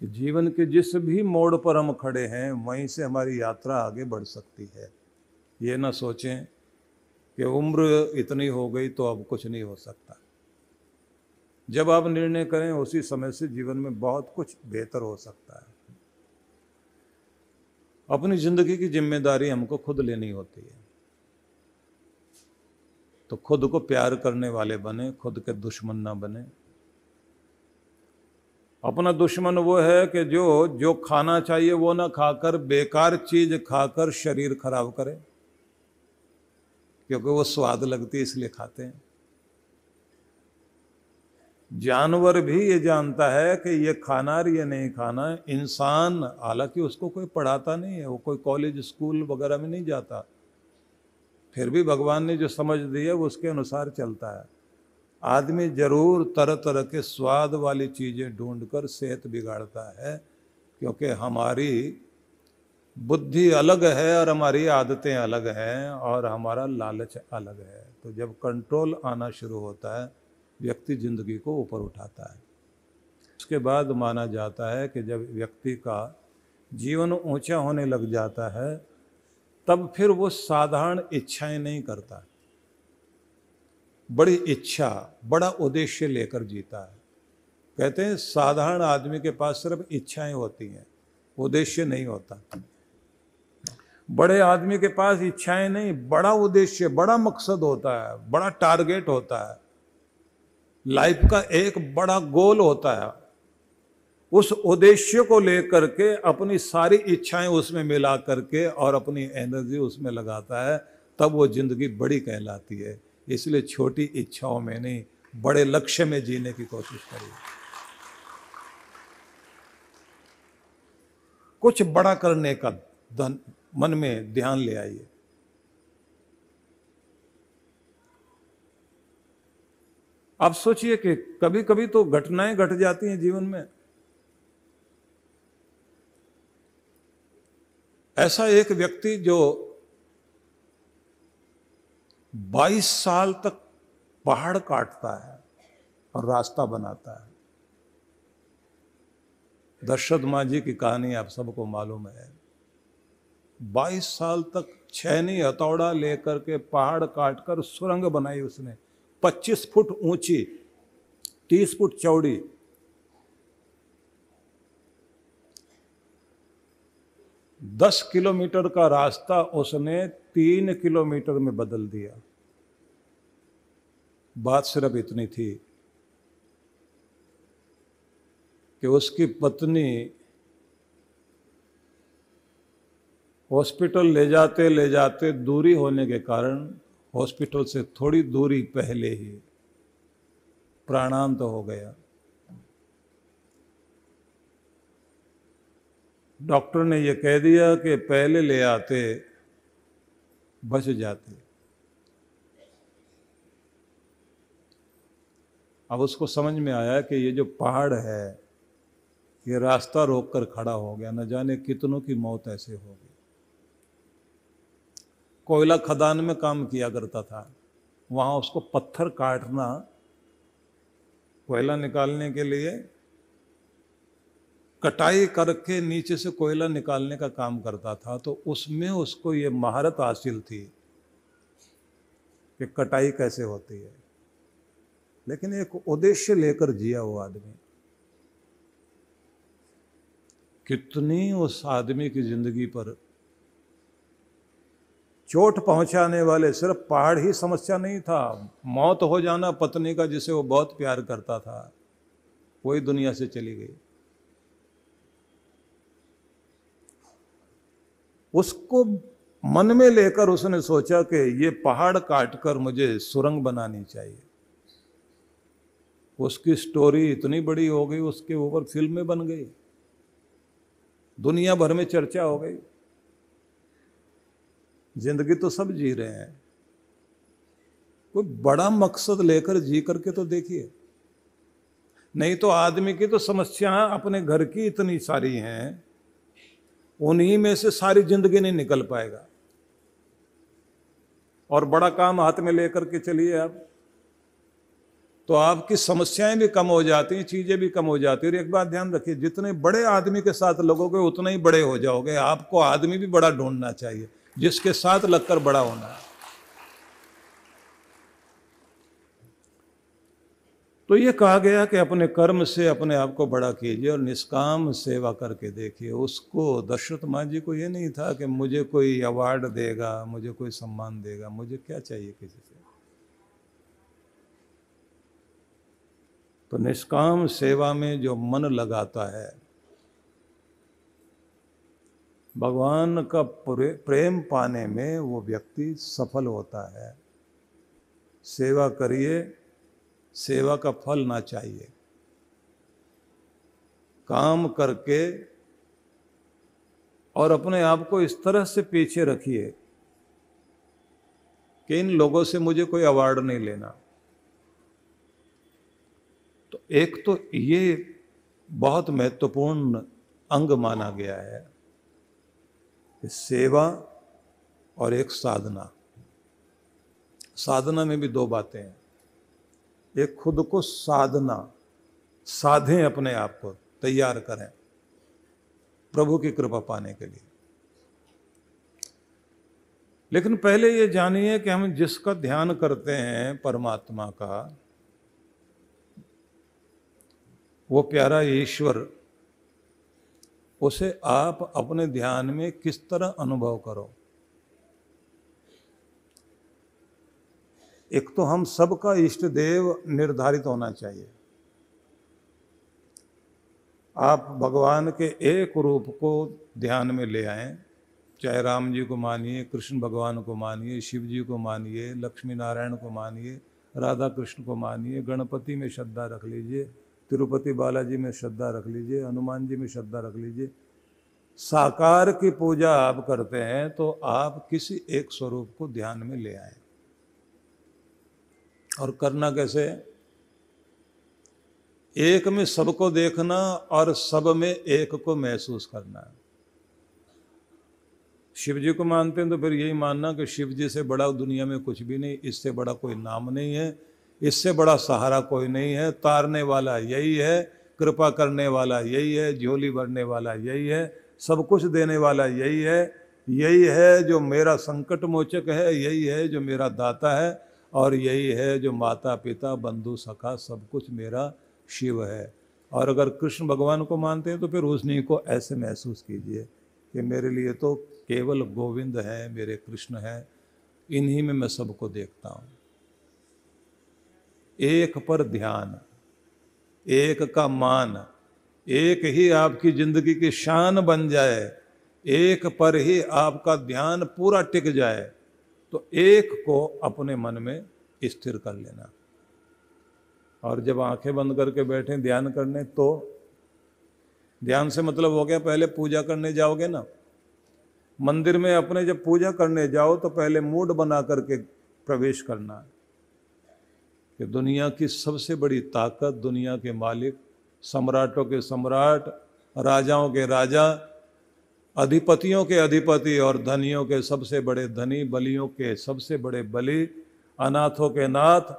कि जीवन के जिस भी मोड़ पर हम खड़े हैं वहीं से हमारी यात्रा आगे बढ़ सकती है। ये ना सोचें कि उम्र इतनी हो गई तो अब कुछ नहीं हो सकता। जब आप निर्णय करें उसी समय से जीवन में बहुत कुछ बेहतर हो सकता है। अपनी जिंदगी की जिम्मेदारी हमको खुद लेनी होती है, तो खुद को प्यार करने वाले बने, खुद के दुश्मन ना बने। अपना दुश्मन वो है कि जो खाना चाहिए वो ना खाकर बेकार चीज खाकर शरीर खराब करे, क्योंकि वो स्वाद लगती है इसलिए खाते हैं। जानवर भी ये जानता है कि ये खाना और ये नहीं खाना। इंसान हालांकि उसको कोई पढ़ाता नहीं है, वो कोई कॉलेज स्कूल वगैरह में नहीं जाता, फिर भी भगवान ने जो समझ दी है वो उसके अनुसार चलता है। आदमी जरूर तरह तरह के स्वाद वाली चीजें ढूंढकर सेहत बिगाड़ता है, क्योंकि हमारी बुद्धि अलग है और हमारी आदतें अलग हैं और हमारा लालच अलग है। तो जब कंट्रोल आना शुरू होता है व्यक्ति जिंदगी को ऊपर उठाता है। उसके बाद माना जाता है कि जब व्यक्ति का जीवन ऊंचा होने लग जाता है तब फिर वो साधारण इच्छाएं नहीं करता, बड़ी इच्छा, बड़ा उद्देश्य लेकर जीता है। कहते हैं साधारण आदमी के पास सिर्फ इच्छाएं होती हैं, उद्देश्य नहीं होता। बड़े आदमी के पास इच्छाएं नहीं, बड़ा उद्देश्य, बड़ा मकसद होता है, बड़ा टारगेट होता है, लाइफ का एक बड़ा गोल होता है। उस उद्देश्य को लेकर के अपनी सारी इच्छाएं उसमें मिला करके और अपनी एनर्जी उसमें लगाता है, तब वो जिंदगी बड़ी कहलाती है। इसलिए छोटी इच्छाओं में नहीं, बड़े लक्ष्य में जीने की कोशिश करिए। कुछ बड़ा करने का मन में ध्यान ले आइए। आप सोचिए कि कभी कभी तो घटनाएं घट जाती हैं जीवन में। ऐसा एक व्यक्ति जो 22 साल तक पहाड़ काटता है और रास्ता बनाता है। दशरथ मांझी की कहानी आप सबको मालूम है। 22 साल तक छैनी हथौड़ा लेकर के पहाड़ काटकर सुरंग बनाई उसने, 25 फुट ऊंची, 30 फुट चौड़ी। दस किलोमीटर का रास्ता उसने 3 किलोमीटर में बदल दिया। बात सिर्फ इतनी थी कि उसकी पत्नी हॉस्पिटल ले जाते दूरी होने के कारण हॉस्पिटल से थोड़ी दूरी पहले ही प्राणांत हो गया। डॉक्टर ने यह कह दिया कि पहले ले आते बच जाते। अब उसको समझ में आया कि ये जो पहाड़ है ये रास्ता रोककर खड़ा हो गया, न जाने कितनों की मौत ऐसे होगी। कोयला खदान में काम किया करता था, वहां उसको पत्थर काटना, कोयला निकालने के लिए कटाई करके नीचे से कोयला निकालने का काम करता था। तो उसमें उसको ये महारत हासिल थी कि कटाई कैसे होती है। लेकिन एक उद्देश्य लेकर जिया वो आदमी। कितनी उस आदमी की जिंदगी पर चोट पहुंचाने वाले, सिर्फ पहाड़ ही समस्या नहीं था, मौत हो जाना पत्नी का जिसे वो बहुत प्यार करता था, वही दुनिया से चली गई। उसको मन में लेकर उसने सोचा कि ये पहाड़ काटकर मुझे सुरंग बनानी चाहिए। उसकी स्टोरी इतनी बड़ी हो गई, उसके ऊपर फिल्में बन गई, दुनिया भर में चर्चा हो गई। जिंदगी तो सब जी रहे हैं, कोई बड़ा मकसद लेकर जी करके तो देखिए। नहीं तो आदमी की तो समस्याएं अपने घर की इतनी सारी हैं, उन्हीं में से सारी जिंदगी नहीं निकल पाएगा। और बड़ा काम हाथ में लेकर के चलिए आप, तो आपकी समस्याएं भी कम हो जाती हैं, चीजें भी कम हो जाती हैं। और एक बात ध्यान रखिए, जितने बड़े आदमी के साथ लगोगे उतना ही बड़े हो जाओगे। आपको आदमी भी बड़ा ढूंढना चाहिए जिसके साथ लगकर बड़ा होना है। तो ये कहा गया कि अपने कर्म से अपने आप को बड़ा कीजिए और निष्काम सेवा करके देखिए। उसको, दशरथ माँ जी को ये नहीं था कि मुझे कोई अवार्ड देगा, मुझे कोई सम्मान देगा, मुझे क्या चाहिए किसी से। तो निष्काम सेवा में जो मन लगाता है, भगवान का प्रेम पाने में वो व्यक्ति सफल होता है। सेवा करिए, सेवा का फल ना चाहिए। काम करके और अपने आप को इस तरह से पीछे रखिए कि इन लोगों से मुझे कोई अवार्ड नहीं लेना। तो एक तो ये बहुत महत्वपूर्ण अंग माना गया है कि सेवा और एक साधना। साधना में भी दो बातें हैं। एक खुद को साधना, साधें, अपने आप को तैयार करें प्रभु की कृपा पाने के लिए। लेकिन पहले ये जानिए कि हम जिसका ध्यान करते हैं परमात्मा का, वो प्यारा ईश्वर, उसे आप अपने ध्यान में किस तरह अनुभव करो। एक तो हम सबका इष्ट देव निर्धारित होना चाहिए। आप भगवान के एक रूप को ध्यान में ले आएं, चाहे राम जी को मानिए, कृष्ण भगवान को मानिए, शिव जी को मानिए, लक्ष्मी नारायण को मानिए, राधा कृष्ण को मानिए, गणपति में श्रद्धा रख लीजिए, तिरुपति बालाजी में श्रद्धा रख लीजिए, हनुमान जी में श्रद्धा रख लीजिए। साकार की पूजा आप करते हैं तो आप किसी एक स्वरूप को ध्यान में ले आए। और करना कैसे? एक में सबको देखना और सब में एक को महसूस करना है। शिव जी को मानते हैं तो फिर यही मानना कि शिव जी से बड़ा दुनिया में कुछ भी नहीं, इससे बड़ा कोई नाम नहीं है, इससे बड़ा सहारा कोई नहीं है, तारने वाला यही है, कृपा करने वाला यही है, झोली भरने वाला यही है, सब कुछ देने वाला यही है जो मेरा संकट मोचक है, यही है जो मेरा दाता है, और यही है जो माता पिता बंधु सखा सब कुछ मेरा शिव है। और अगर कृष्ण भगवान को मानते हैं तो फिर उन्हीं को ऐसे महसूस कीजिए कि मेरे लिए तो केवल गोविंद है, मेरे कृष्ण है, इन्हीं में मैं सबको देखता हूँ। एक पर ध्यान, एक का मान, एक ही आपकी जिंदगी की शान बन जाए, एक पर ही आपका ध्यान पूरा टिक जाए, तो एक को अपने मन में स्थिर कर लेना। और जब आंखें बंद करके बैठे ध्यान करने, तो ध्यान से मतलब हो गया, पहले पूजा करने जाओगे ना मंदिर में, अपने जब पूजा करने जाओ तो पहले मूड बना करके प्रवेश करना कि दुनिया की सबसे बड़ी ताकत, दुनिया के मालिक, सम्राटों के सम्राट, राजाओं के राजा, अधिपतियों के अधिपति और धनियों के सबसे बड़े धनी, बलियों के सबसे बड़े बलि, अनाथों के नाथ,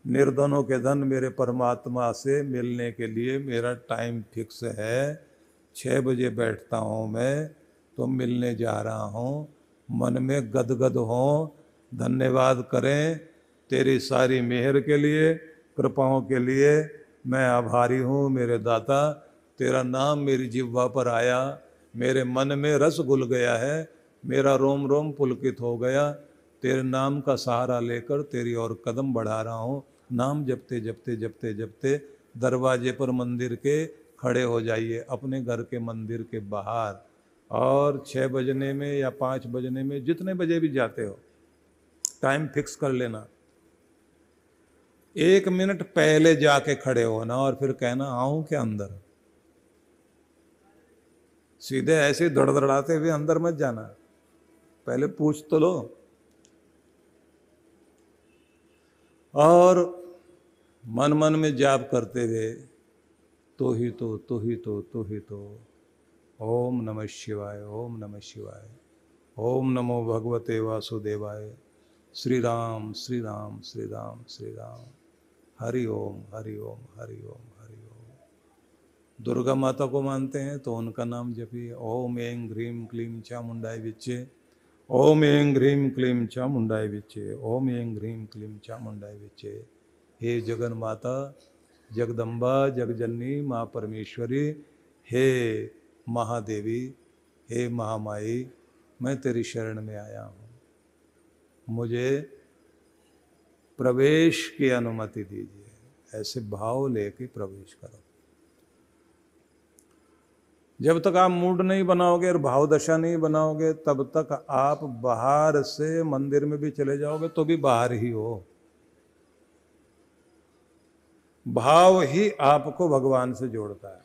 निर्धनों के धन, मेरे परमात्मा से मिलने के लिए मेरा टाइम फिक्स है। 6 बजे बैठता हूँ मैं, तो मिलने जा रहा हूँ। मन में गदगद हो, धन्यवाद करें तेरी सारी मेहर के लिए, कृपाओं के लिए। मैं आभारी हूँ मेरे दाता, तेरा नाम मेरी जिह्वा पर आया, मेरे मन में रस घुल गया है, मेरा रोम रोम पुलकित हो गया। तेरे नाम का सहारा लेकर तेरी ओर कदम बढ़ा रहा हूँ। नाम जपते जपते जपते जपते दरवाजे पर मंदिर के खड़े हो जाइए, अपने घर के मंदिर के बाहर, और 6 बजने में या 5 बजने में, जितने बजे भी जाते हो, टाइम फिक्स कर लेना। 1 मिनट पहले जाके खड़े होना और फिर कहना आऊं क्या अंदर। सीधे ऐसे धड़धड़ाते हुए अंदर मत जाना, पहले पूछ तो लो। और मन मन में जाप करते हुए, तो ही तो, तो ही तो, तो ही तो, ओम नमः शिवाय, ओम नमः शिवाय, ओम नमो भगवते वासुदेवाय, श्री राम श्री राम श्री राम श्री राम, हरि ओम हरि ओम हरि ओम हरि ओम। दुर्गा माता को मानते हैं तो उनका नाम जपिए, ओम ऐं ह्रीं क्लीं चामुंडाय विच्चे, ओम ऐं ह्रीं क्लीं चामुंडाय विच्चे, ओम ऐं ह्रीं क्लीं चामुंडाय विच्चे। हे जगन माता, जगदम्बा, जगजननी, माँ परमेश्वरी, हे महादेवी, हे महामाई, मैं तेरी शरण में आया हूँ, मुझे प्रवेश की अनुमति दीजिए। ऐसे भाव लेके प्रवेश करो। जब तक आप मूड नहीं बनाओगे और भाव दशा नहीं बनाओगे, तब तक आप बाहर से मंदिर में भी चले जाओगे तो भी बाहर ही हो। भाव ही आपको भगवान से जोड़ता है।